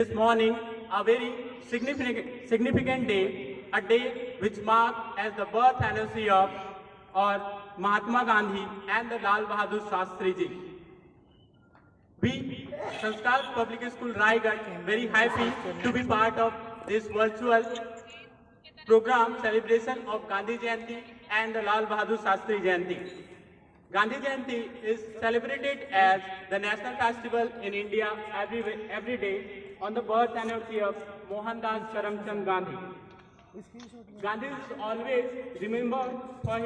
This morning, a very significant day, a day which marked as the birth anniversary of our Mahatma Gandhi and the Lal Bahadur Shastri Ji. We, Sanskar Public School Raigad, very happy to be part of this virtual program celebration of Gandhi Jayanti and the Lal Bahadur Shastri Jayanti. Gandhi Jayanti is celebrated as the national festival in India every day on the birth anniversary of Mohandas Karamchand Gandhi. Gandhi is always remembered for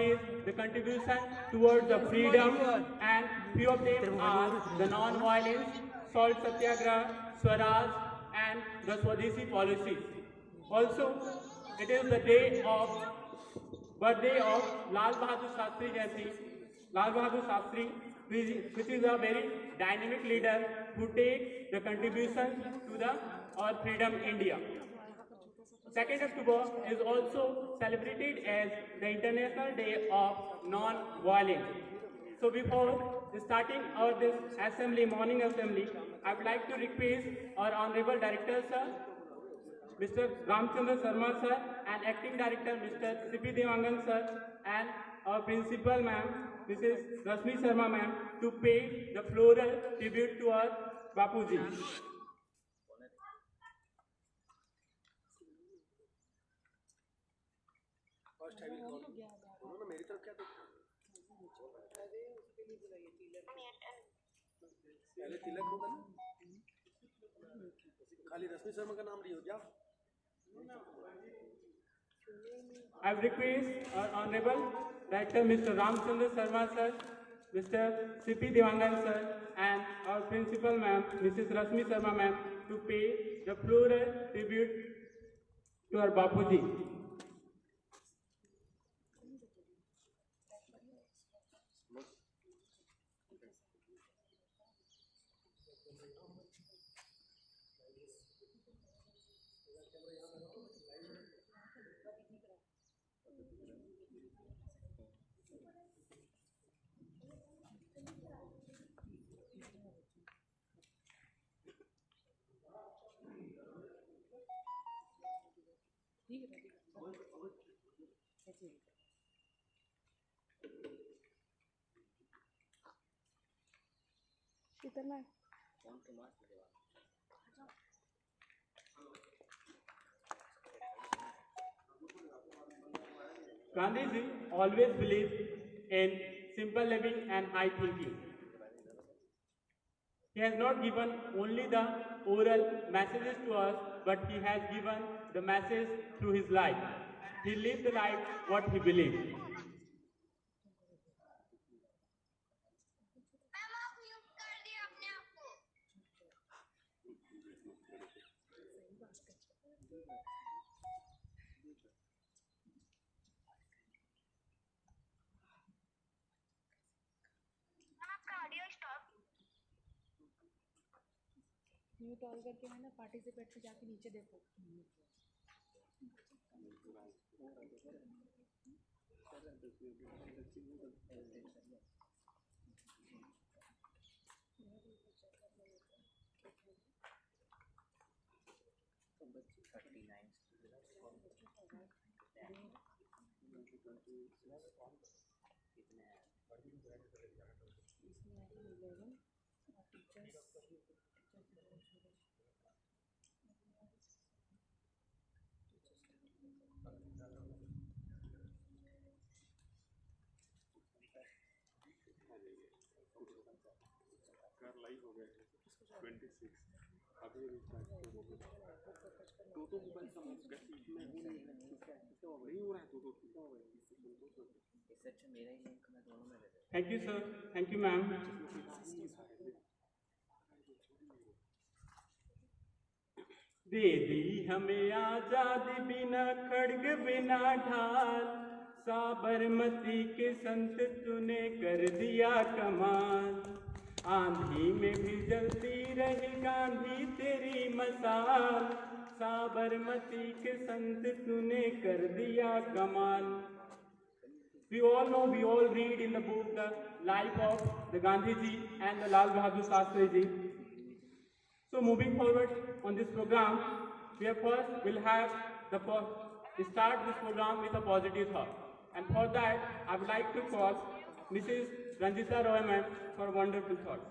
the contribution towards the freedom, and few of them are the non-violence, salt satyagraha, Swaraj, and the Swadeshi policies. Also, it is the birthday of Lal Bahadur Shastri Jayanti. Lal Bahadur Shastri, which is a very dynamic leader who takes the contribution to our freedom India. 2nd October is also celebrated as the International Day of Non-Violence. So before starting this morning assembly, I would like to request our Honorable Director Sir, Mr. Ramchandra Sharma Sir, and Acting Director Mr. C.P. Devangan Sir, and our Principal Ma'am, Mrs. Rashmi Sharma Ma'am, to pay the floral tribute to our Bapuji. First है बोलो ना मेरी तरफ क्या देखो पहले तिलक होगा ना खाली रश्मि शर्मा का नाम लियो क्या I request our Honorable Director Mr. Ramchandra Sharma Sir, Mr. C.P. Devangan Sir, and our Principal Ma'am, Mrs. Rashmi Sharma Ma'am, to pay the floral tribute to our Bapuji. Gandhiji always believed in simple living and high thinking. He has not given only the oral messages to us, but he has given the message through his life. He lived the life what he believed. Mute all करके है ना participate पे जाके नीचे देखो live हो गया 26 अभी दो मोबाइल का इसमें नहीं हो रहा है दो इससे अच्छा मेरा ही लिंक मैं दोनों में रहता Thank you sir, thank you ma'am. दे दी हमें आजादी बिना खड़ग बिना ढाल, साबरमती के संत तूने कर दिया कमाल, आंधी में भी जलती रही गांधी तेरी मसाल, साबरमती के संत तूने कर दिया कमाल. We all know, we all read in the book the life of the Gandhi ji and the Lal Bahadur Shastri ji. So moving forward, on this program, we first will have start this program with a positive thought. And for that, I would like to call Mrs. Ranjita Roy ma'am for a wonderful thought.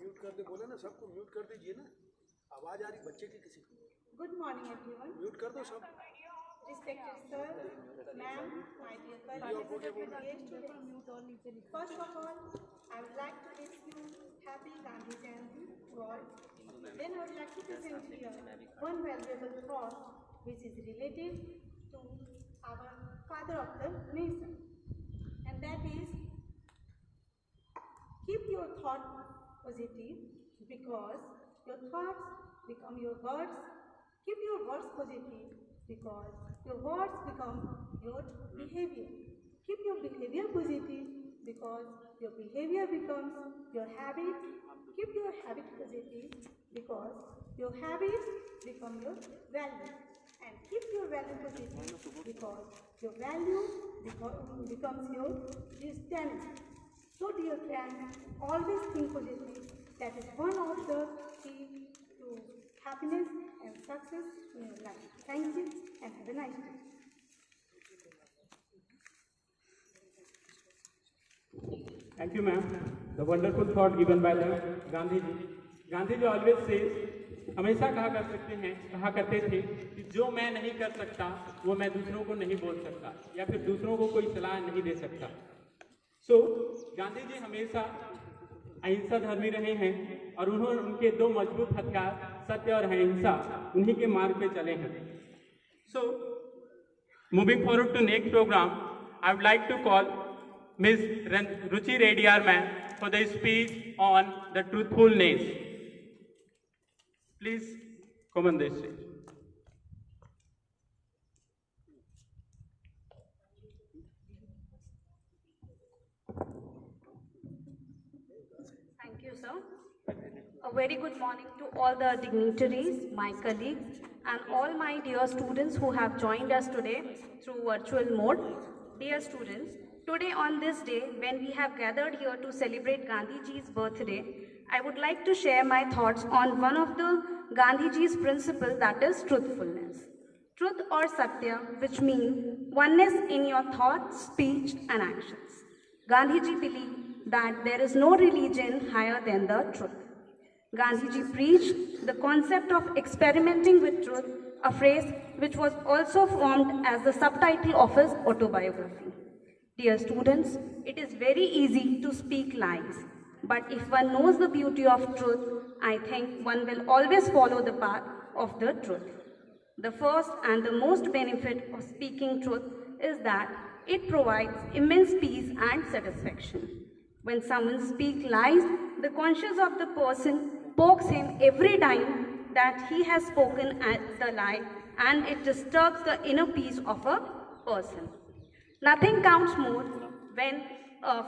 Mute कर दे, बोले ना सबको mute कर दीजिए ना, आवाज आ रही बच्चे की किसी को। Good morning, everyone. म्यूट कर दो सब। Respected sir, ma'am, my dear colleagues, first of all, I would like to wish you happy Gandhi Jayanti to all. Then I would like to present here one valuable thought which is related to our father of the nation, and that is, keep your thought positive because your thoughts become your words. Keep your words positive because your words become your behavior. Keep your behavior positive because your behavior becomes your habit. Keep your habit positive because your habits become your value. And keep your value positive because your value becomes your destiny. So dear friends, always think positive. That is one of the key to happiness and success in your life. Thank you and have a nice day. Thank you, ma'am. The wonderful thought given by the Gandhi ji. Gandhi ji always says, हमेशा कहा करते थे कि जो मैं नहीं कर सकता वो मैं दूसरों को नहीं बोल सकता या फिर दूसरों को कोई सलाह नहीं दे सकता। सो गांधी जी हमेशा अहिंसा धर्मी रहे हैं और उनके दो मजबूत हथियार सत्य और अहिंसा उन्हीं के मार्ग पे चले हैं। So moving forward to next programme, I would like to call Ms. Ruchi Rediyar ma'am for the speech on the truthfulness. Please come on this stage. Thank you, sir. A very good morning to all the dignitaries, my colleagues, and all my dear students who have joined us today through virtual mode. Dear students, today on this day, when we have gathered here to celebrate Gandhiji's birthday, I would like to share my thoughts on one of the Gandhiji's principles, that is truthfulness. Truth or Satya, which mean oneness in your thoughts, speech and actions. Gandhiji believed that there is no religion higher than the truth. Gandhiji preached the concept of experimenting with truth, a phrase which was also formed as the subtitle of his autobiography. Dear students, it is very easy to speak lies, but if one knows the beauty of truth, I think one will always follow the path of the truth. The first and the most benefit of speaking truth is that it provides immense peace and satisfaction. When someone speaks lies, the conscience of the person pokes him every time that he has spoken the lie, and it disturbs the inner peace of a person. Nothing counts more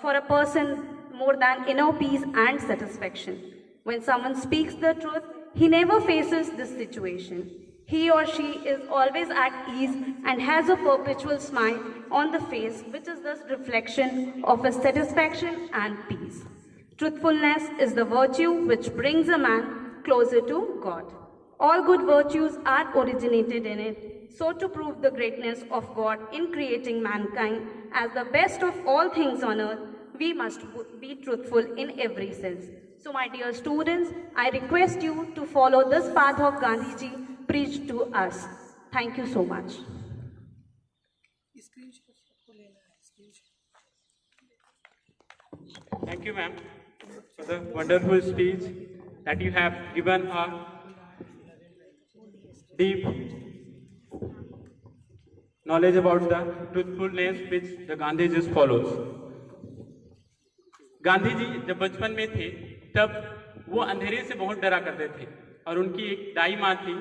for a person more than inner peace and satisfaction. When someone speaks the truth, he never faces this situation. He or she is always at ease and has a perpetual smile on the face, which is the reflection of a satisfaction and peace. Truthfulness is the virtue which brings a man closer to God. All good virtues are originated in it. So to prove the greatness of God in creating mankind as the best of all things on earth, we must be truthful in every sense. So my dear students, I request you to follow this path of Gandhiji preached to us. Thank you so much. Thank you, ma'am, for the wonderful speech that you have given a deep knowledge about the truthfulness which the Gandhijis follows. Gandhi ji जब बचपन में थे तब वो अंधेरे से बहुत डरा करते थे और उनकी एक दाई माँ थी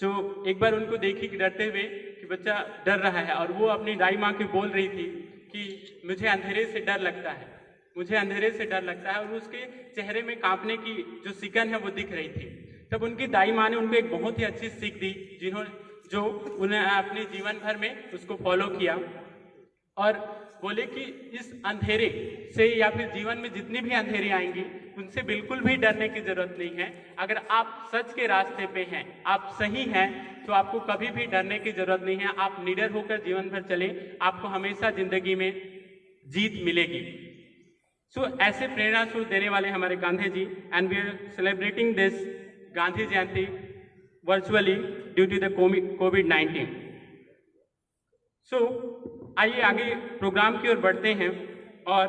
जो एक बार उनको देखी कि डरते हुए कि बच्चा डर रहा है और वो अपनी दाई माँ को बोल रही थी कि मुझे अंधेरे से डर लगता है, मुझे अंधेरे से डर लगता है, और उसके चेहरे में कांपने की जो सिकन है वो दिख रही थी। तब उनकी दाई माँ ने उनको एक बहुत ही अच्छी सीख दी जो उन्हें अपने जीवन भर में उसको फॉलो किया। और बोले कि इस अंधेरे से या फिर जीवन में जितनी भी अंधेरे आएंगी उनसे बिल्कुल भी डरने की जरूरत नहीं है। अगर आप सच के रास्ते पे हैं, आप सही हैं, तो आपको कभी भी डरने की जरूरत नहीं है। आप निडर होकर जीवन भर चले, आपको हमेशा जिंदगी में जीत मिलेगी। ऐसे प्रेरणा स्रोत देने वाले हमारे Gandhi ji, and we are celebrating this Gandhi Jayanti virtually due to the कोविड-19। आइए आगे प्रोग्राम की ओर बढ़ते हैं और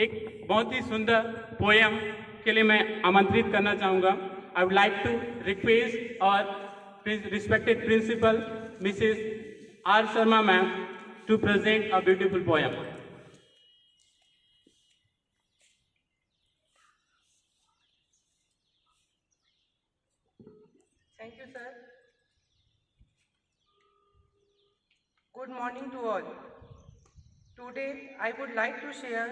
एक बहुत ही सुंदर पोयम के लिए मैं आमंत्रित करना चाहूँगा। I would like to request our respected principal Mrs R Sharma ma'am to present a beautiful poem. Thank you, sir. Good morning to all. Today, I would like to share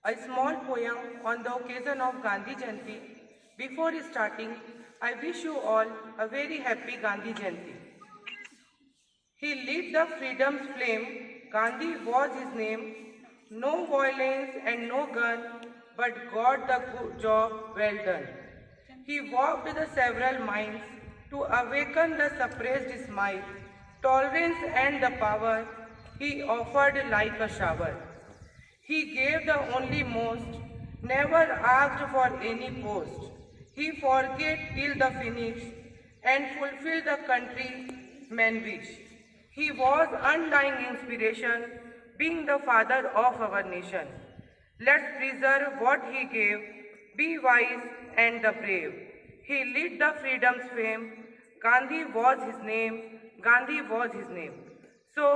a small poem on the occasion of Gandhi Jayanti. Before starting, I wish you all a very happy Gandhi Jayanti. He lit the freedom's flame, Gandhi was his name. No violence and no gun, but got the good job well done. He walked the several miles to awaken the suppressed smile. Tolerance and the power he offered like a shower. He gave the only most, never asked for any post. He forget till the finish and fulfill the countryman's wish. He was undying inspiration, being the father of our nation. Let's preserve what he gave, be wise and the brave. He lit the freedom's fame, Gandhi was his name, Gandhi was his name. So,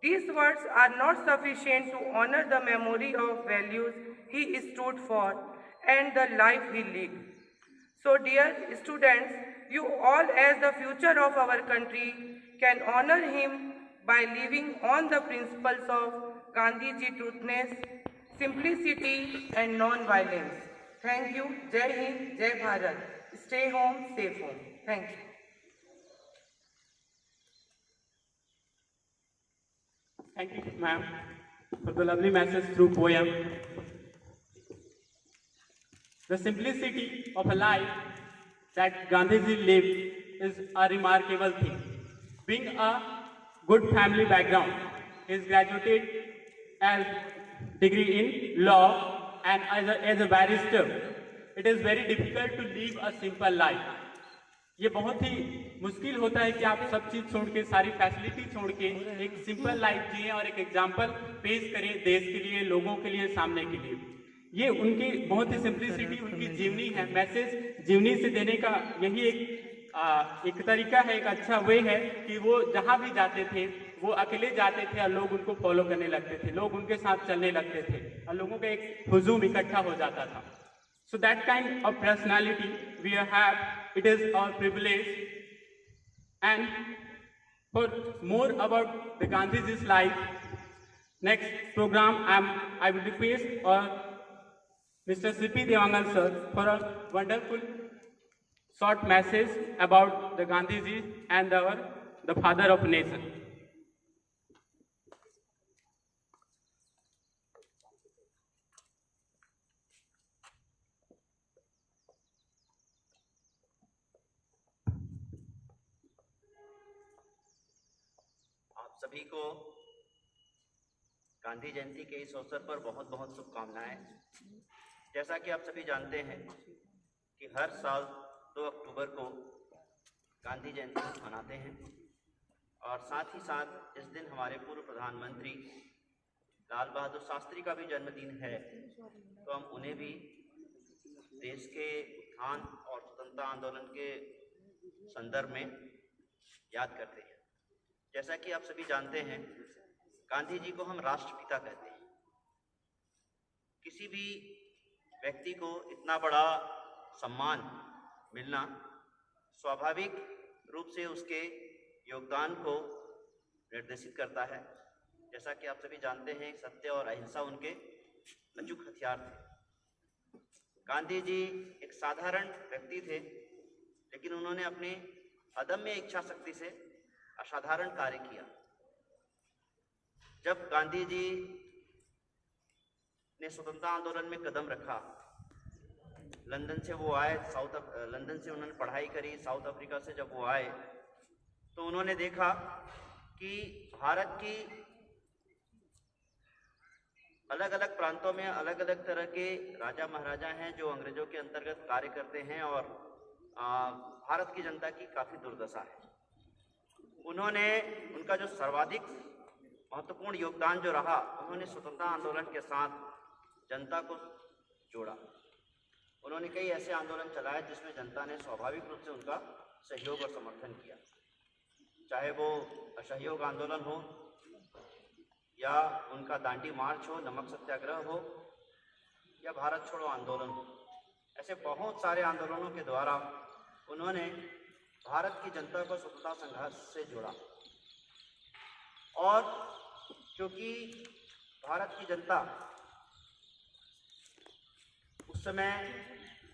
these words are not sufficient to honor the memory of values he stood for and the life he lived. So, dear students, you all as the future of our country can honor him by living on the principles of Gandhiji truthness, simplicity and non-violence. Thank you. Jai Hind, Jai Bharat. Stay home, safe home. Thank you. Thank you, ma'am, for the lovely message through poem. The simplicity of a life that Gandhiji lived is a remarkable thing. Being a good family background, he is graduated as degree in law and as a barrister. It is very difficult to live a simple life. ये बहुत ही मुश्किल होता है कि आप सब चीज़ छोड़ के, सारी फैसिलिटी छोड़ के एक सिंपल लाइफ जिए और एक एग्जाम्पल पेश करें देश के लिए, लोगों के लिए, सामने के लिए। ये उनकी बहुत ही सिंप्लिसिटी, उनकी जीवनी है। मैसेज जीवनी से देने का यही एक तरीका है, एक अच्छा वे है कि वो जहाँ भी जाते थे वो अकेले जाते थे और लोग उनको फॉलो करने लगते थे, लोग उनके साथ चलने लगते थे और लोगों का एक हुजूम इकट्ठा हो जाता था। So that kind of personality we have, it is our privilege. And for more about the Gandhiji's life, next program I will request Mr. C.P. Devangan sir for a wonderful short message about the Gandhiji and the father of nation. सभी को गांधी जयंती के इस अवसर पर बहुत बहुत शुभकामनाएं। जैसा कि आप सभी जानते हैं कि हर साल 2 अक्टूबर को गांधी जयंती मनाते हैं और साथ ही साथ इस दिन हमारे पूर्व प्रधानमंत्री लाल बहादुर शास्त्री का भी जन्मदिन है, तो हम उन्हें भी देश के उत्थान और स्वतंत्रता आंदोलन के संदर्भ में याद करते हैं। जैसा कि आप सभी जानते हैं, गांधी जी को हम राष्ट्रपिता कहते हैं। किसी भी व्यक्ति को इतना बड़ा सम्मान मिलना स्वाभाविक रूप से उसके योगदान को निर्देशित करता है। जैसा कि आप सभी जानते हैं, सत्य और अहिंसा उनके अचूक हथियार थे। गांधी जी एक साधारण व्यक्ति थे, लेकिन उन्होंने अपनी अदम्य इच्छा शक्ति से असाधारण कार्य किया। जब गांधी जी ने स्वतंत्रता आंदोलन में कदम रखा, लंदन से वो आए, लंदन से उन्होंने पढ़ाई करी, साउथ अफ्रीका से जब वो आए तो उन्होंने देखा कि भारत की अलग अलग प्रांतों में अलग अलग तरह के राजा महाराजा हैं जो अंग्रेजों के अंतर्गत कार्य करते हैं और भारत की जनता की काफ़ी दुर्दशा है। उन्होंने उनका जो सर्वाधिक महत्वपूर्ण योगदान जो रहा, उन्होंने स्वतंत्रता आंदोलन के साथ जनता को जोड़ा। उन्होंने कई ऐसे आंदोलन चलाए जिसमें जनता ने स्वाभाविक रूप से उनका सहयोग और समर्थन किया, चाहे वो असहयोग आंदोलन हो या उनका दांडी मार्च हो, नमक सत्याग्रह हो या भारत छोड़ो आंदोलन हो। ऐसे बहुत सारे आंदोलनों के द्वारा उन्होंने भारत की जनता को स्वतंत्रता संघर्ष से जोड़ा। और क्योंकि भारत की जनता उस समय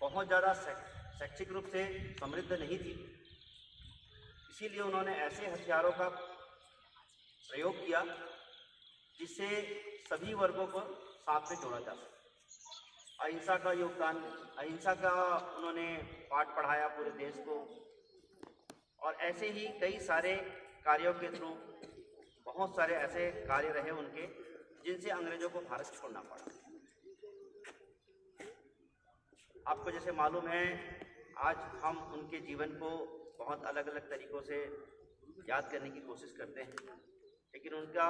बहुत ज़्यादा शैक्षिक रूप से समृद्ध नहीं थी, इसीलिए उन्होंने ऐसे हथियारों का प्रयोग किया जिससे सभी वर्गों को साथ में जोड़ा जा सके। अहिंसा का योगदान, अहिंसा का उन्होंने पाठ पढ़ाया पूरे देश को, और ऐसे ही कई सारे कार्यों के थ्रू बहुत सारे ऐसे कार्य रहे उनके जिनसे अंग्रेजों को भारत छोड़ना पड़ा। आपको जैसे मालूम है, आज हम उनके जीवन को बहुत अलग अलग तरीक़ों से याद करने की कोशिश करते हैं, लेकिन उनका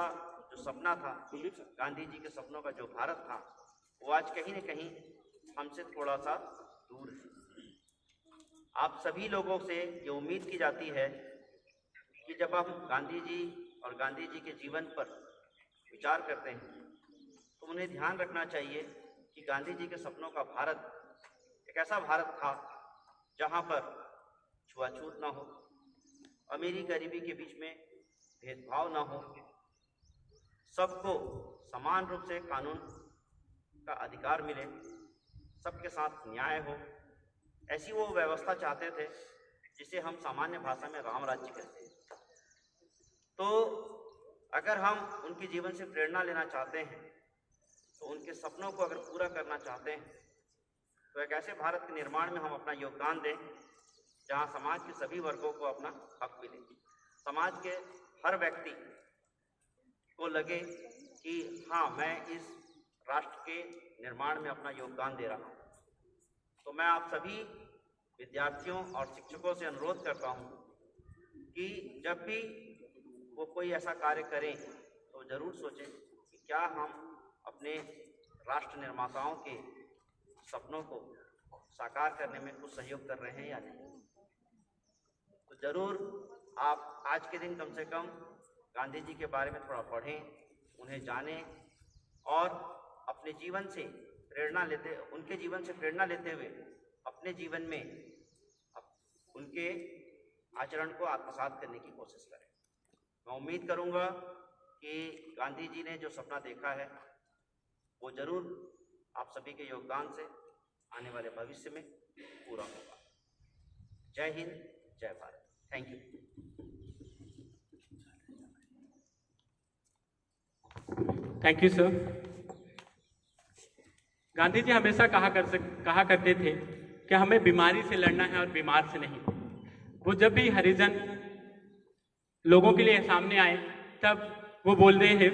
जो सपना था, गांधी जी के सपनों का जो भारत था, वो आज कहीं न कहीं हमसे थोड़ा सा दूर है। आप सभी लोगों से ये उम्मीद की जाती है कि जब हम गांधी जी और गांधी जी के जीवन पर विचार करते हैं तो उन्हें ध्यान रखना चाहिए कि गांधी जी के सपनों का भारत एक ऐसा भारत था जहाँ पर छुआछूत ना हो, अमीरी गरीबी के बीच में भेदभाव ना हो, सबको समान रूप से कानून का अधिकार मिले, सबके साथ न्याय हो। ऐसी वो व्यवस्था चाहते थे जिसे हम सामान्य भाषा में राम राज्य कहते हैं। तो अगर हम उनके जीवन से प्रेरणा लेना चाहते हैं, तो उनके सपनों को अगर पूरा करना चाहते हैं, तो एक ऐसे भारत के निर्माण में हम अपना योगदान दें जहां समाज के सभी वर्गों को अपना हक मिले, समाज के हर व्यक्ति को लगे कि हाँ, मैं इस राष्ट्र के निर्माण में अपना योगदान दे रहा हूँ। तो मैं आप सभी विद्यार्थियों और शिक्षकों से अनुरोध करता हूँ कि जब भी वो कोई ऐसा कार्य करें तो ज़रूर सोचें कि क्या हम अपने राष्ट्र निर्माताओं के सपनों को साकार करने में कुछ सहयोग कर रहे हैं या नहीं। तो ज़रूर आप आज के दिन कम से कम गांधी जी के बारे में थोड़ा पढ़ें, उन्हें जानें और अपने जीवन से उनके जीवन से प्रेरणा लेते हुए अपने जीवन में उनके आचरण को आत्मसात करने की कोशिश करें। मैं उम्मीद करूंगा कि गांधी जी ने जो सपना देखा है वो ज़रूर आप सभी के योगदान से आने वाले भविष्य में पूरा होगा। जय हिंद, जय Bharat. Thank you. Thank you sir. Gandhi ji हमेशा कहा करते थे कि हमें बीमारी से लड़ना है और बीमार से नहीं। वो जब भी हरिजन लोगों के लिए सामने आए तब वो बोलते हैं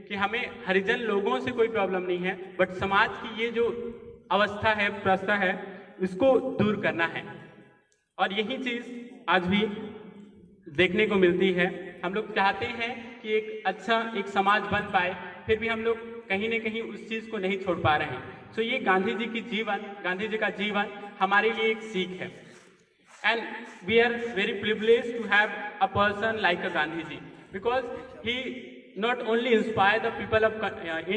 कि हमें हरिजन लोगों से कोई प्रॉब्लम नहीं है, बट समाज की ये जो अवस्था है, प्रस्था है, इसको दूर करना है। और यही चीज़ आज भी देखने को मिलती है। हम लोग चाहते हैं कि एक अच्छा एक समाज बन पाए, फिर भी हम लोग कहीं न कहीं उस चीज़ को नहीं छोड़ पा रहे हैं। सो ये गांधी जी का जीवन हमारे लिए एक सीख है। And we are very privileged to have a person like a Gandhi ji, because he not only inspire the people of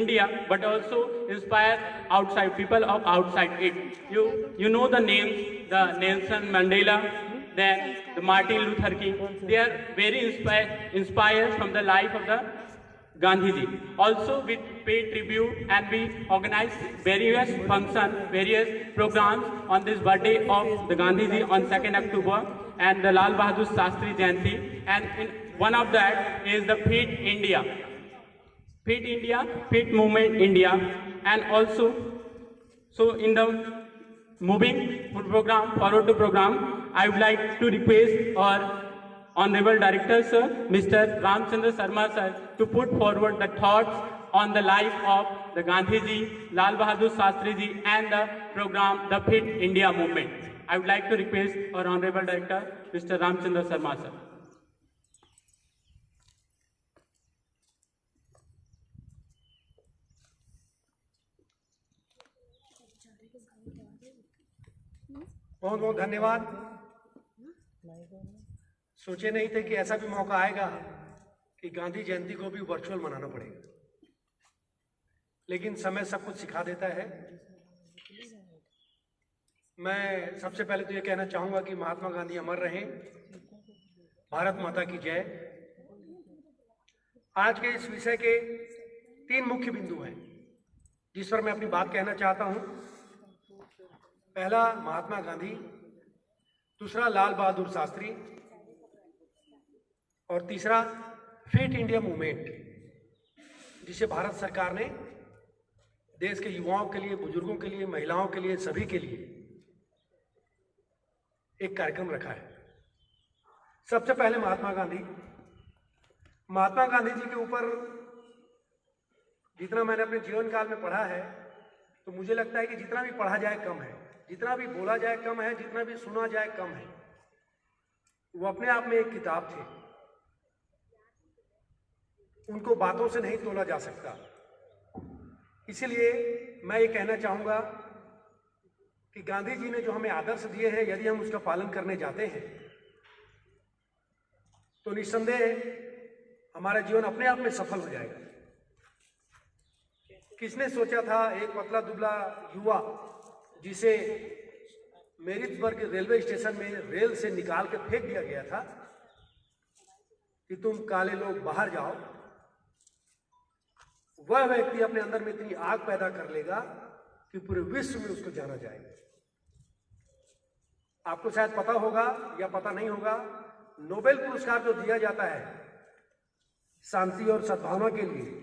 India, but also inspire people of outside it. You know the names, the Nelson Mandela, then the Martin Luther King. They are very inspired from the life of the Gandhi ji. Also, we pay tribute and we organize various functions, various programs on this birthday of the Gandhi ji on 2nd October and the Lal Bahadur Shastri Jayanti. And one of that is the Feed India. Fit India, Fit Movement India, and also, so in the moving program, forward to program, I would like to request our Honorable Director Sir, Mr. Ramchandra Sharma Sir, to put forward the thoughts on the life of the Gandhiji, Lal Bahadur Shastri Ji, and the program, the Fit India Movement. I would like to request our Honorable Director, Mr. Ramchandra Sharma Sir. बहुत बहुत धन्यवाद। सोचे नहीं थे कि ऐसा भी मौका आएगा कि गांधी जयंती को भी वर्चुअल मनाना पड़ेगा, लेकिन समय सब कुछ सिखा देता है। मैं सबसे पहले तो ये कहना चाहूंगा कि महात्मा गांधी अमर रहें, भारत माता की जय। आज के इस विषय के 3 मुख्य बिंदु हैं जिस पर मैं अपनी बात कहना चाहता हूं। पहला महात्मा गांधी, दूसरा लाल बहादुर शास्त्री, और तीसरा फिट इंडिया मूवमेंट, जिसे भारत सरकार ने देश के युवाओं के लिए, बुजुर्गों के लिए, महिलाओं के लिए, सभी के लिए एक कार्यक्रम रखा है। सबसे पहले महात्मा गांधी जी के ऊपर जितना मैंने अपने जीवन काल में पढ़ा है, तो मुझे लगता है कि जितना भी पढ़ा जाए कम है, जितना भी बोला जाए कम है, जितना भी सुना जाए कम है। वो अपने आप में एक किताब थे, उनको बातों से नहीं तोला जा सकता। इसलिए मैं ये कहना चाहूंगा कि गांधी जी ने जो हमें आदर्श दिए हैं, यदि हम उसका पालन करने जाते हैं तो निस्संदेह हमारा जीवन अपने आप में सफल हो जाएगा। किसने सोचा था एक पतला दुबला युवा जिसे मेरिट्सबर्ग रेलवे स्टेशन में रेल से निकाल के फेंक दिया गया था कि तुम काले लोग बाहर जाओ, वह व्यक्ति अपने अंदर में इतनी आग पैदा कर लेगा कि पूरे विश्व में उसको जाना जाएगा। आपको शायद पता होगा या पता नहीं होगा, नोबेल पुरस्कार जो दिया जाता है शांति और सद्भावना के लिए,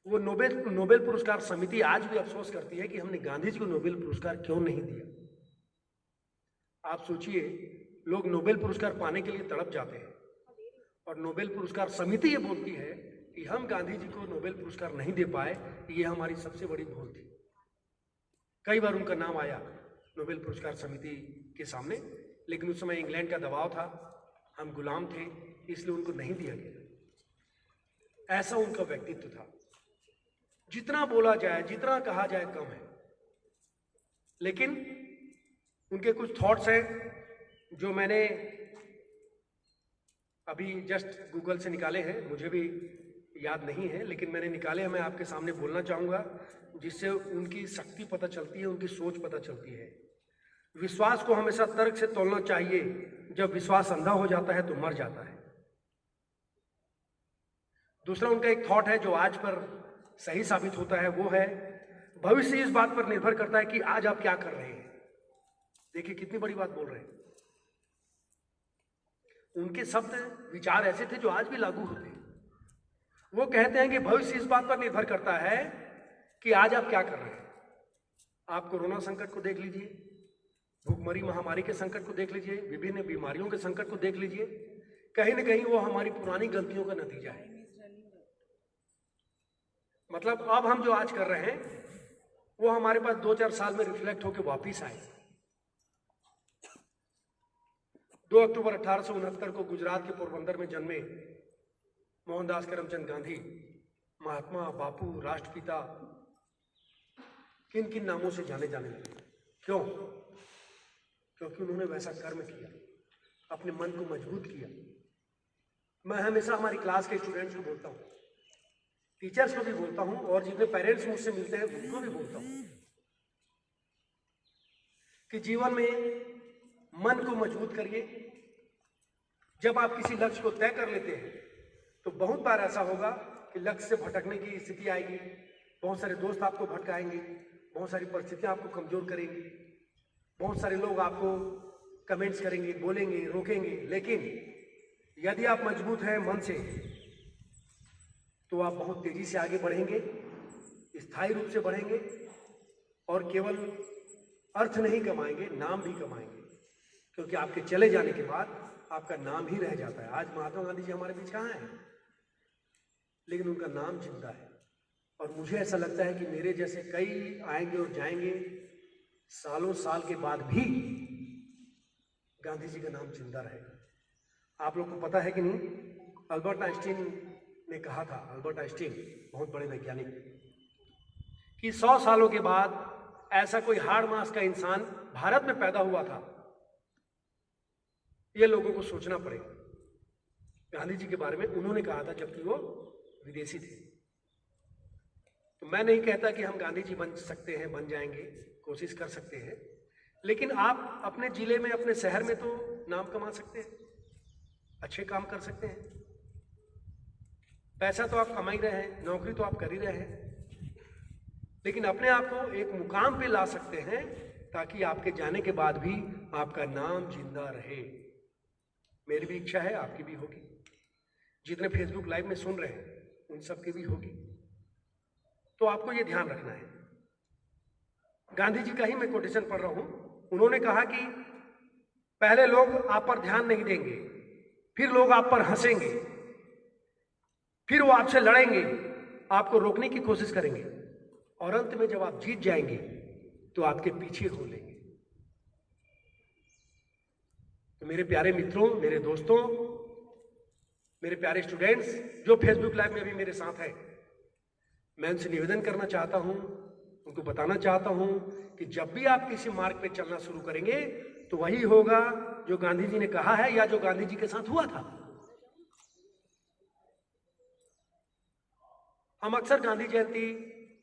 वो नोबेल पुरस्कार समिति आज भी अफसोस करती है कि हमने गांधी जी को नोबेल पुरस्कार क्यों नहीं दिया। आप सोचिए, लोग नोबेल पुरस्कार पाने के लिए तड़प जाते हैं और नोबेल पुरस्कार समिति ये बोलती है कि हम गांधी जी को नोबेल पुरस्कार नहीं दे पाए, ये हमारी सबसे बड़ी भूल थी। कई बार उनका नाम आया नोबेल पुरस्कार समिति के सामने, लेकिन उस समय इंग्लैंड का दबाव था, हम गुलाम थे, इसलिए उनको नहीं दिया गया। ऐसा उनका व्यक्तित्व था। जितना बोला जाए, जितना कहा जाए कम है। लेकिन उनके कुछ थॉट्स हैं जो मैंने अभी जस्ट गूगल से निकाले हैं, मुझे भी याद नहीं है, लेकिन मैंने निकाले हैं, मैं आपके सामने बोलना चाहूँगा, जिससे उनकी शक्ति पता चलती है, उनकी सोच पता चलती है। विश्वास को हमेशा तर्क से तोलना चाहिए, जब विश्वास अंधा हो जाता है तो मर जाता है। दूसरा उनका एक थॉट है जो आज पर सही साबित होता है, वो है भविष्य इस बात पर निर्भर करता है कि आज आप क्या कर रहे हैं। देखिए कितनी बड़ी बात बोल रहे हैं। उनके शब्द विचार ऐसे थे जो आज भी लागू होते हैं। वो कहते हैं कि भविष्य इस बात पर निर्भर करता है कि आज आप क्या कर रहे हैं। आप कोरोना संकट को देख लीजिए, भूखमरी महामारी के संकट को देख लीजिए, विभिन्न बीमारियों के संकट को देख लीजिए, कहीं ना कहीं वो हमारी पुरानी गलतियों का नतीजा है। मतलब अब हम जो आज कर रहे हैं वो हमारे पास 2-4 साल में रिफ्लेक्ट होकर वापिस आए। 2 अक्टूबर 1869 को गुजरात के पोरबंदर में जन्मे मोहनदास करमचंद गांधी, महात्मा, बापू, राष्ट्रपिता, किन किन नामों से जाने लगे। क्यों? क्योंकि उन्होंने वैसा कर्म किया, अपने मन को मजबूत किया। मैं हमेशा हमारी क्लास के स्टूडेंट्स को बोलता हूँ, टीचर्स को भी बोलता हूँ, और जितने पेरेंट्स मुझसे मिलते हैं उनको भी बोलता हूँ कि जीवन में मन को मजबूत करिए। जब आप किसी लक्ष्य को तय कर लेते हैं तो बहुत बार ऐसा होगा कि लक्ष्य से भटकने की स्थिति आएगी, बहुत सारे दोस्त आपको भटकाएंगे, बहुत सारी परिस्थितियां आपको कमजोर करेंगी, बहुत सारे लोग आपको कमेंट्स करेंगे, बोलेंगे, रोकेंगे। लेकिन यदि आप मजबूत हैं मन से, तो आप बहुत तेजी से आगे बढ़ेंगे, स्थायी रूप से बढ़ेंगे और केवल अर्थ नहीं कमाएंगे, नाम भी कमाएंगे, क्योंकि आपके चले जाने के बाद आपका नाम ही रह जाता है। आज महात्मा गांधी जी हमारे बीच कहाँ हैं, लेकिन उनका नाम जिंदा है। और मुझे ऐसा लगता है कि मेरे जैसे कई आएंगे और जाएंगे, सालों साल के बाद भी गांधी जी का नाम जिंदा रहेगा। आप लोग को पता है कि नहीं, अल्बर्ट आइंस्टीन ने कहा था, अल्बर्ट आइंस्टीन बहुत बड़े वैज्ञानिक, कि 100 सालों के बाद ऐसा कोई हाड़ मास का इंसान भारत में पैदा हुआ था, ये लोगों को सोचना पड़ेगा। गांधी जी के बारे में उन्होंने कहा था जबकि वो विदेशी थे। तो मैं नहीं कहता कि हम गांधी जी बन सकते हैं, बन जाएंगे, कोशिश कर सकते हैं, लेकिन आप अपने जिले में, अपने शहर में तो नाम कमा सकते हैं, अच्छे काम कर सकते हैं। पैसा तो आप कमा ही रहे हैं, नौकरी तो आप कर ही रहे हैं, लेकिन अपने आप को एक मुकाम पे ला सकते हैं ताकि आपके जाने के बाद भी आपका नाम जिंदा रहे। मेरी भी इच्छा है, आपकी भी होगी, जितने फेसबुक लाइव में सुन रहे हैं उन सब की भी होगी। तो आपको ये ध्यान रखना है। गांधी जी का ही मैं कोटेशन पढ़ रहा हूं। उन्होंने कहा कि पहले लोग आप पर ध्यान नहीं देंगे, फिर लोग आप पर हंसेंगे, फिर वो आपसे लड़ेंगे, आपको रोकने की कोशिश करेंगे, और अंत में जब आप जीत जाएंगे तो आपके पीछे हो लेंगे। तो मेरे प्यारे मित्रों, मेरे दोस्तों, मेरे प्यारे स्टूडेंट्स जो फेसबुक लाइव में अभी मेरे साथ है, मैं उनसे निवेदन करना चाहता हूं, उनको बताना चाहता हूं कि जब भी आप किसी मार्ग पे चलना शुरू करेंगे तो वही होगा जो गांधी जी ने कहा है या जो गांधी जी के साथ हुआ था। हम अक्सर गांधी जयंती,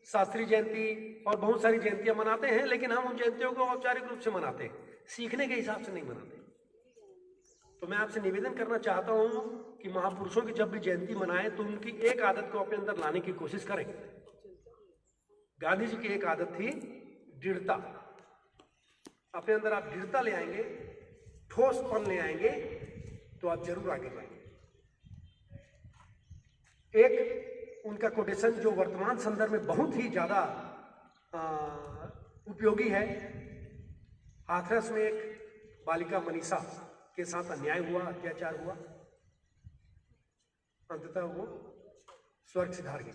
शास्त्री जयंती और बहुत सारी जयंतियां मनाते हैं, लेकिन हम उन जयंतियों को औपचारिक रूप से मनाते हैं, सीखने के हिसाब से नहीं मनाते। तो मैं आपसे निवेदन करना चाहता हूं कि महापुरुषों की जब भी जयंती मनाएं तो उनकी एक आदत को अपने अंदर लाने की कोशिश करें। गांधी जी की एक आदत थी दृढ़ता। अपने अंदर आप दृढ़ता ले आएंगे, ठोसपन ले आएंगे तो आप जरूर आगे जाएंगे। एक उनका कोटेशन जो वर्तमान संदर्भ में बहुत ही ज्यादा उपयोगी है। हाथरस में एक बालिका मनीषा के साथ अन्याय हुआ, अत्याचार हुआ, अंततः वो स्वर्ग सिधार गई।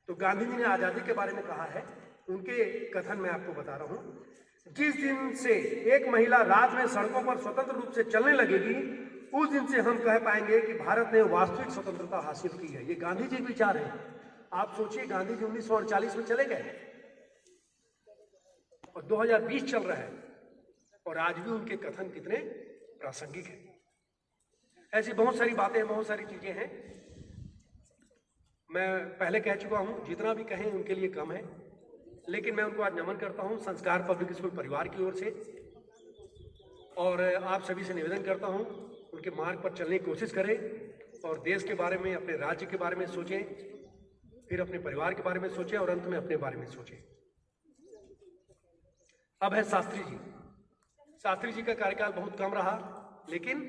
तो गांधी जी ने आजादी के बारे में कहा है, उनके कथन मैं आपको बता रहा हूं। जिस दिन से एक महिला रात में सड़कों पर स्वतंत्र रूप से चलने लगेगी, उस दिन से हम कह पाएंगे कि भारत ने वास्तविक स्वतंत्रता हासिल की है। ये गांधी जी के विचार है। आप सोचिए, गांधी जी 1948 में चले गए और 2020 चल रहा है और आज भी उनके कथन कितने प्रासंगिक हैं। ऐसी बहुत सारी बातें, बहुत सारी चीजें हैं। मैं पहले कह चुका हूं, जितना भी कहें उनके लिए कम है, लेकिन मैं उनको आज नमन करता हूं संस्कार पब्लिक स्कूल परिवार की ओर से, और आप सभी से निवेदन करता हूं उनके मार्ग पर चलने की कोशिश करें और देश के बारे में, अपने राज्य के बारे में सोचें, फिर अपने परिवार के बारे में सोचें और अंत में अपने बारे में सोचें। अब है शास्त्री जी। शास्त्री जी का कार्यकाल बहुत कम रहा, लेकिन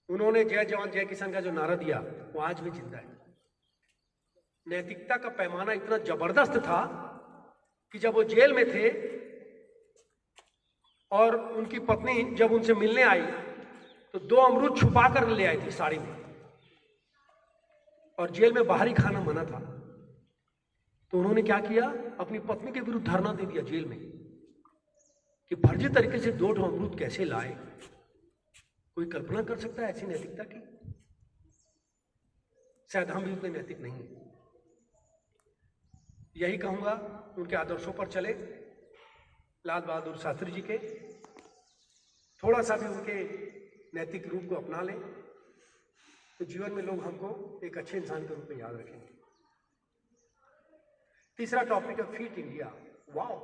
उन्होंने जय जवान जय किसान का जो नारा दिया वो आज भी जिंदा है। नैतिकता का पैमाना इतना जबरदस्त था कि जब वो जेल में थे और उनकी पत्नी जब उनसे मिलने आई तो 2 अमरूद छुपा कर ले आई थी साड़ी में, और जेल में बाहरी खाना मना था। तो उन्होंने क्या किया, अपनी पत्नी के विरुद्ध धरना दे दिया जेल में कि फर्जी तरीके से 2 अमरूद कैसे लाए। कोई कल्पना कर सकता है ऐसी नैतिकता की? शायद हम भी उतने नैतिक नहीं हैं। यही कहूंगा, उनके आदर्शों पर चले, लाल बहादुर शास्त्री जी के, थोड़ा सा भी उनके नैतिक रूप को अपना लें तो जीवन में लोग हमको एक अच्छे इंसान के रूप में याद रखेंगे। तीसरा टॉपिक है फिट इंडिया। वाओ,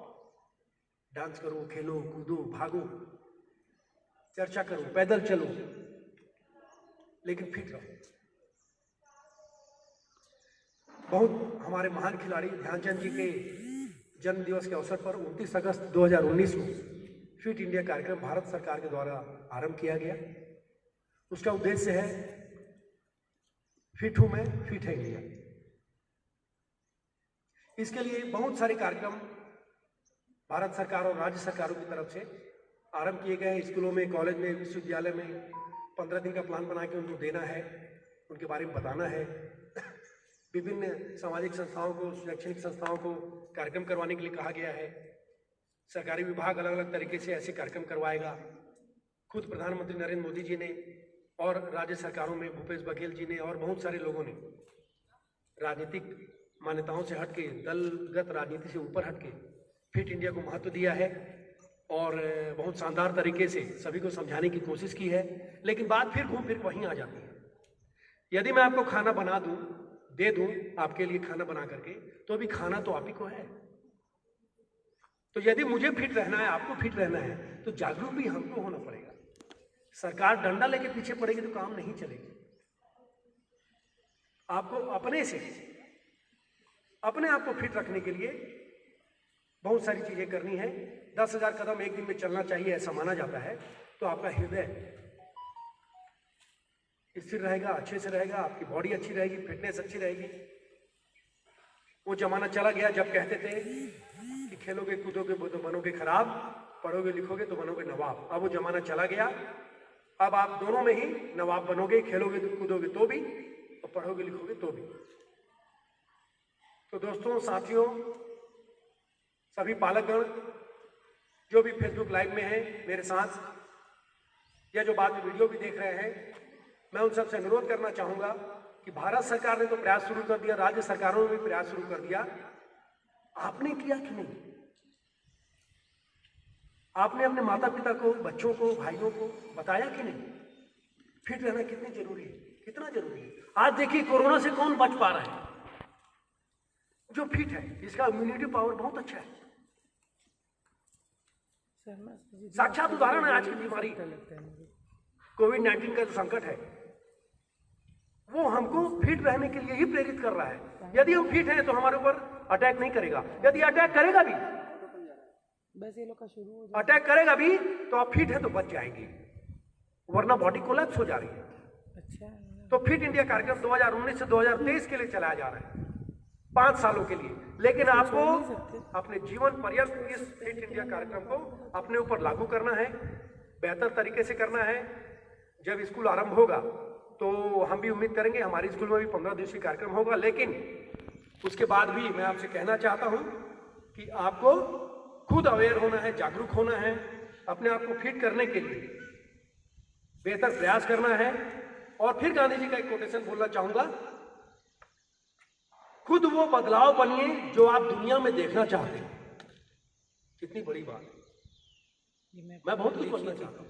डांस करो, खेलो, कूदो, भागो, चर्चा करो, पैदल चलो, लेकिन फिट रहो। बहुत हमारे महान खिलाड़ी ध्यानचंद जी के जन्म दिवस के अवसर पर 29 अगस्त 2019 में फिट इंडिया कार्यक्रम भारत सरकार के द्वारा आरंभ किया गया। उसका उद्देश्य है फिट हूं मैं, फिट है इंडिया। इसके लिए बहुत सारे कार्यक्रम भारत सरकार और राज्य सरकारों की तरफ से आरंभ किए गए हैं। स्कूलों में, कॉलेज में, विश्वविद्यालय में 15 दिन का प्लान बना के उनको देना है, उनके बारे में बताना है। विभिन्न सामाजिक संस्थाओं को, शैक्षणिक संस्थाओं को कार्यक्रम करवाने के लिए कहा गया है। सरकारी विभाग अलग अलग तरीके से ऐसे कार्यक्रम करवाएगा। खुद प्रधानमंत्री नरेंद्र मोदी जी ने और राज्य सरकारों में भूपेश बघेल जी ने और बहुत सारे लोगों ने राजनीतिक मान्यताओं से हटके, दलगत राजनीति से ऊपर हटके फिट इंडिया को महत्व दिया है और बहुत शानदार तरीके से सभी को समझाने की कोशिश की है। लेकिन बात फिर घूम फिर वहीं आ जाती है। यदि मैं आपको खाना बना दूं, दे दूं आपके लिए खाना बना करके, तो भी खाना तो आप ही को है। तो यदि मुझे फिट रहना है, आपको फिट रहना है, तो जागरूक भी हमको होना पड़ेगा। सरकार डंडा लेके पीछे पड़ेगी तो काम नहीं चलेगी। आपको अपने से अपने आप को फिट रखने के लिए बहुत सारी चीजें करनी है। 10,000 कदम एक दिन में चलना चाहिए, ऐसा माना जाता है। तो आपका हृदय स्थिर रहेगा, अच्छे से रहेगा, आपकी बॉडी अच्छी रहेगी, फिटनेस अच्छी रहेगी। वो जमाना चला गया जब कहते थे कि खेलोगे कूदोगे तो बनोगे खराब, पढ़ोगे लिखोगे तो बनोगे नवाब। अब वो जमाना चला गया। अब आप दोनों में ही नवाब बनोगे, खेलोगे तो कूदोगे तो भी और पढ़ोगे लिखोगे तो भी। तो दोस्तों, साथियों, सभी पालकगण जो भी फेसबुक लाइव में हैं मेरे साथ, या जो बाद में वीडियो भी देख रहे हैं, मैं उन सबसे अनुरोध करना चाहूंगा कि भारत सरकार ने तो प्रयास शुरू कर दिया, राज्य सरकारों ने भी प्रयास शुरू कर दिया। आपने किया कि नहीं? आपने अपने माता पिता को, बच्चों को, भाइयों को बताया कि नहीं फिट रहना कितनी जरूरी है, कितना जरूरी है? आज देखिए कोरोना से कौन बच पा रहा है? जो फिट है, इसका इम्यूनिटी पावर बहुत अच्छा है। साक्षात उदाहरण है आज की बीमारी कोविड-19 का जो संकट है, वो हमको फिट रहने के लिए ही प्रेरित कर रहा है। यदि हम फिट हैं तो हमारे ऊपर अटैक नहीं करेगा। यदि अटैक करेगा भी, अटैक करेगा भी तो आप फिट है तो बच जाएंगे, वरना बॉडी कोलैप्स हो जा रही है। तो फिट इंडिया कार्यक्रम 2019 से 2023 के लिए चलाया जा रहा है, 5 सालों के लिए। लेकिन आपको अपने जीवन पर्यंत इस फिट इंडिया कार्यक्रम को अपने ऊपर लागू करना है, बेहतर तरीके से करना है। जब स्कूल आरंभ होगा तो हम भी उम्मीद करेंगे हमारे स्कूल में भी 15 दिवसीय कार्यक्रम होगा। लेकिन उसके बाद भी मैं आपसे कहना चाहता हूं कि आपको खुद अवेयर होना है, जागरूक होना है, अपने आप को फिट करने के लिए बेहतर प्रयास करना है। और फिर गांधी जी का एक कोटेशन बोलना चाहूंगा, खुद वो बदलाव बनिए जो आप दुनिया में देखना चाहते हैं। कितनी बड़ी बात है। मैं बहुत कुछ बनना चाहता हूं।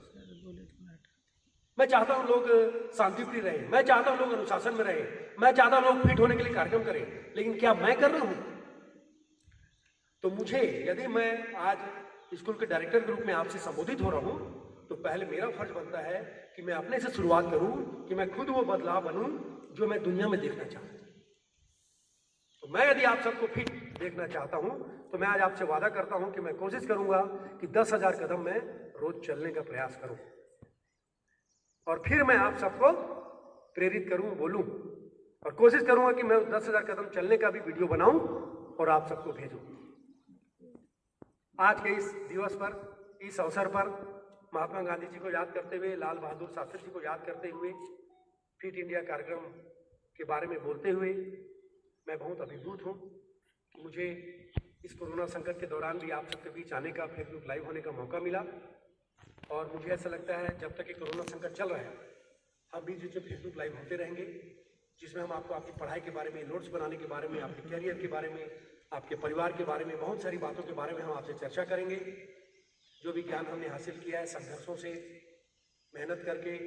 मैं चाहता हूं लोग शांतिप्रिय रहे, मैं चाहता हूं लोग अनुशासन में रहे, मैं चाहता हूं लोग फिट होने के लिए कार्यक्रम करें। लेकिन क्या मैं कर रहा हूं? तो मुझे, यदि मैं आज स्कूल के डायरेक्टर के रूप में आपसे संबोधित हो रहा हूं, तो पहले मेरा फर्ज बनता है कि मैं अपने से शुरुआत करूं, कि मैं खुद वो बदलाव बनूं जो मैं दुनिया में देखना चाहता हूं। तो मैं यदि आप सबको फिट देखना चाहता हूं, तो मैं आज आपसे वादा करता हूं कि मैं कोशिश करूंगा कि 10,000 कदम मैं रोज चलने का प्रयास करूं, और फिर मैं आप सबको प्रेरित करूं, बोलूं, और कोशिश करूंगा कि मैं 10,000 कदम चलने का भी वीडियो बनाऊं और आप सबको भेजूं। आज के इस दिवस पर, इस अवसर पर महात्मा गांधी जी को याद करते हुए, लाल बहादुर शास्त्री जी को याद करते हुए, फिट इंडिया कार्यक्रम के बारे में बोलते हुए मैं बहुत अभिभूत हूँ। मुझे इस कोरोना संकट के दौरान भी आप सबके बीच आने का, फेसबुक लाइव होने का मौका मिला। और मुझे ऐसा लगता है जब तक ये कोरोना संकट चल रहा है, हम बीच बीच में फेसबुक लाइव होते रहेंगे, जिसमें हम आपको आपकी पढ़ाई के बारे में, नोट्स बनाने के बारे में, आपके कैरियर के बारे में, आपके परिवार के बारे में, बहुत सारी बातों के बारे में हम आपसे चर्चा करेंगे। जो भी ज्ञान हमने हासिल किया है संघर्षों से, मेहनत करके,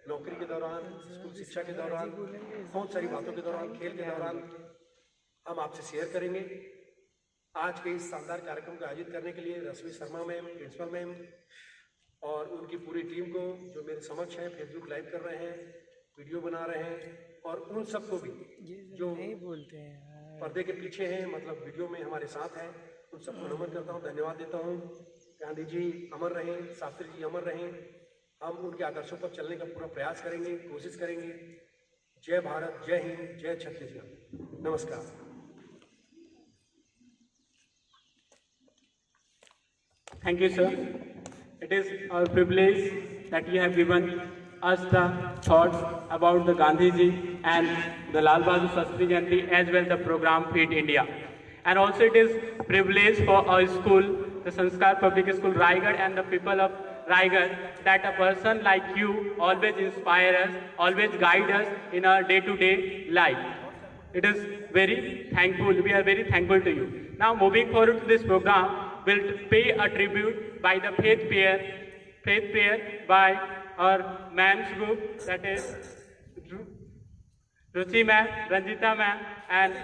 नौकरी के दौरान, स्कूल शिक्षा के दौरान, बहुत सारी बातों के दौरान, खेल के दौरान, हम आपसे शेयर करेंगे। आज के इस शानदार कार्यक्रम को आयोजित करने के लिए रश्मि शर्मा मैम, प्रिंसिपल मैम और उनकी पूरी टीम को, जो मेरे समक्ष हैं, फेसबुक लाइव कर रहे हैं, वीडियो बना रहे हैं, और उन सबको भी जो बोलते हैं पर्दे के पीछे हैं, मतलब वीडियो में हमारे साथ हैं, उन सबको नमन करता हूँ, धन्यवाद देता हूँ। गांधी जी अमर रहें, शास्त्री जी अमर रहें। हम उनके आदर्शों पर चलने का पूरा प्रयास करेंगे, कोशिश करेंगे। जय भारत, जय हिंद, जय छत्तीसगढ़। नमस्कार। Thank you, sir. It is our privilege that you have given us the thoughts about the Gandhiji and the Lal Bahadur Shastri Jayanti, as well the program Feed India. And also it is privilege for our school, the Sanskar Public School Raigad, and the people of Raigad, that a person like you always inspire us, always guide us in our day-to-day life. It is very thankful. We are very thankful to you. Now, moving forward to this program, we'll pay a tribute by the faith pair by our ma'am's group, that is Ruchi ma'am, Ranjita ma'am, and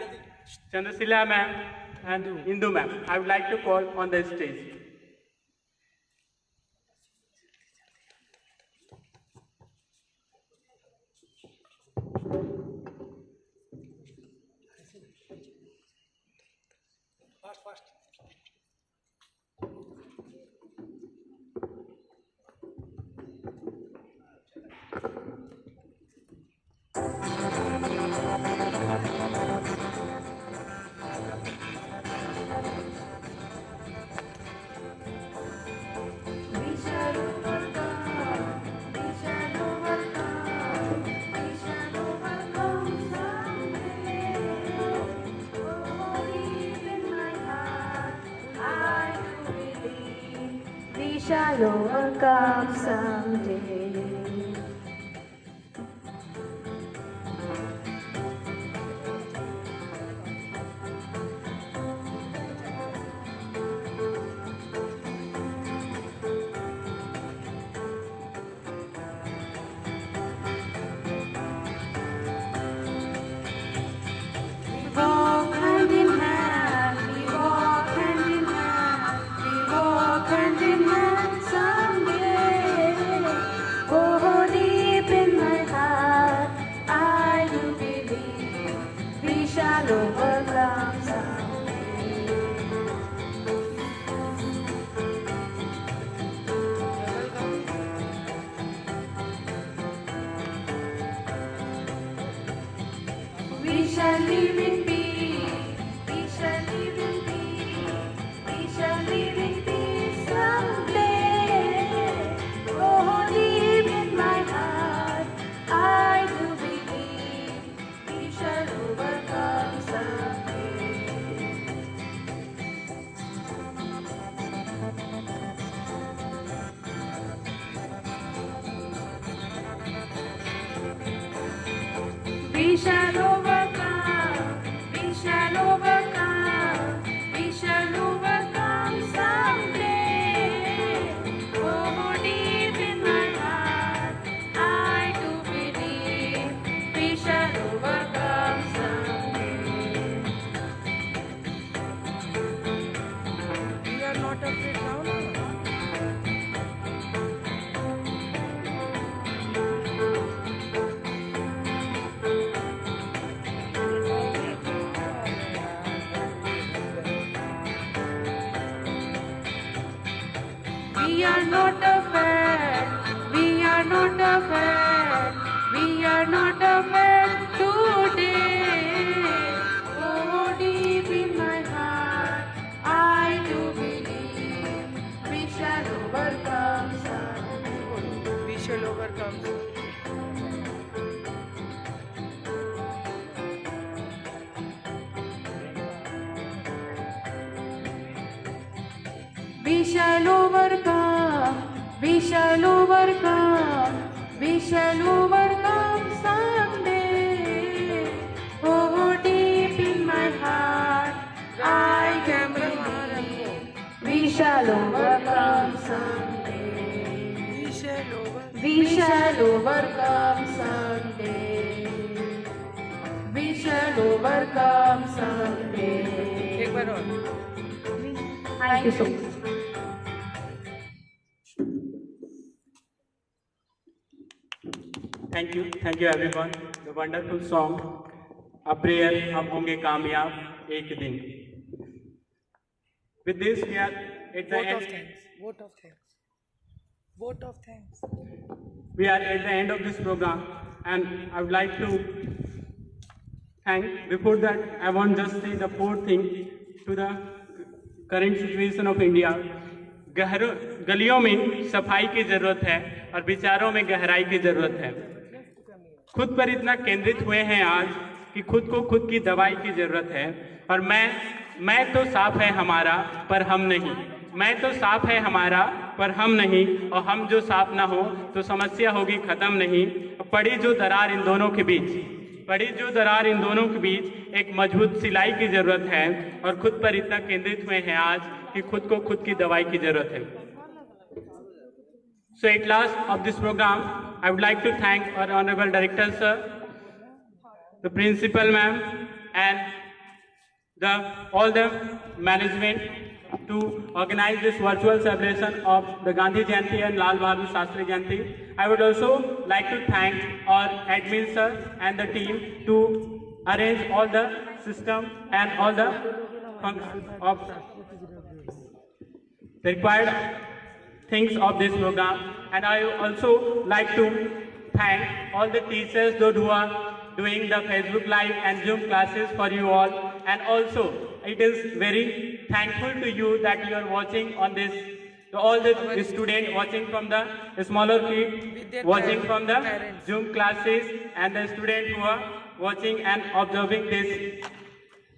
Chandrasila ma'am, and Indu ma'am. I would like to call on the stage. Shall overcome someday. Walk hand in hand, we walk hand in hand, we walk hand in hand someday. Oh, deep in my heart, I do believe we shall overcome someday. We shall live in peace, we shall live in peace, we shall live in peace someday. Oh, deep in my heart, I do believe we shall overcome someday. We shall overcome, we shall overcome, we shall overcome someday. Oh, deep in my heart, I do believe we shall overcome someday. We are not afraid now. We are not afraid, we are not afraid, we are not afraid today. Oh, deep in my heart, I do believe we shall overcome someday. We shall overcome. We shall overcome, we shall overcome, we shall overcome someday. Oh, deep in my heart, I can believe we shall overcome someday. We shall overcome someday. We shall overcome someday. एक बार और. Thank you so much. Thank you everyone. The wonderful song, A Prayer, हम होंगे कामयाब एक दिन. With this, we are at the end. Vote of thanks. Vote of thanks. We are at the end of this program. and I would like to thank. Before that, I want just say the fourth thing to the current situation of India. गलियों में सफाई की जरूरत है और विचारों में गहराई की जरूरत है। खुद पर इतना केंद्रित हुए हैं आज कि खुद को खुद की दवाई की जरूरत है। और मैं तो साफ है हमारा पर हम नहीं, मैं तो साफ है हमारा पर हम नहीं, और हम जो साफ ना हो तो समस्या होगी खत्म नहीं। पड़ी जो दरार इन दोनों के बीच, पड़ी जो दरार इन दोनों के बीच एक मजबूत सिलाई की जरूरत है। और खुद पर इतना केंद्रित हुए हैं आज कि खुद को खुद की दवाई की जरूरत है। So at last of this program, I would like to thank our honorable director sir, the principal ma'am, and all the management to organize this virtual celebration of the Gandhi Jayanti and Lal Bahadur Shastri Jayanti. I would also like to thank our admin sir and the team to arrange all the system and all the functions of the required things of this program. And I also like to thank all the teachers, those who are doing the Facebook Live and Zoom classes for you all. And also, it is very thankful to you that you are watching on this, all the students watching from the smaller kid, watching from the Zoom classes, and the students who are watching and observing this,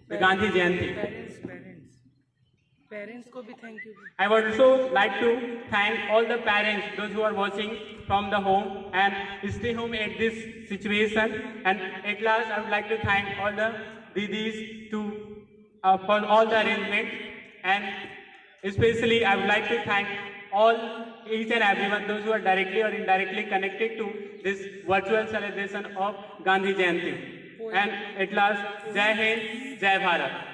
the Gandhi Jayanti. Parents को भी thank you. I would also like to thank all the parents, those who are watching from the home and stay home at this situation. And at last, I would like to thank all the didis for all the arrangement. And especially, I would like to thank each and everyone, those who are directly or indirectly connected to this virtual celebration of Gandhi Jayanti. And at last, Jai Hind, Jai Bharat.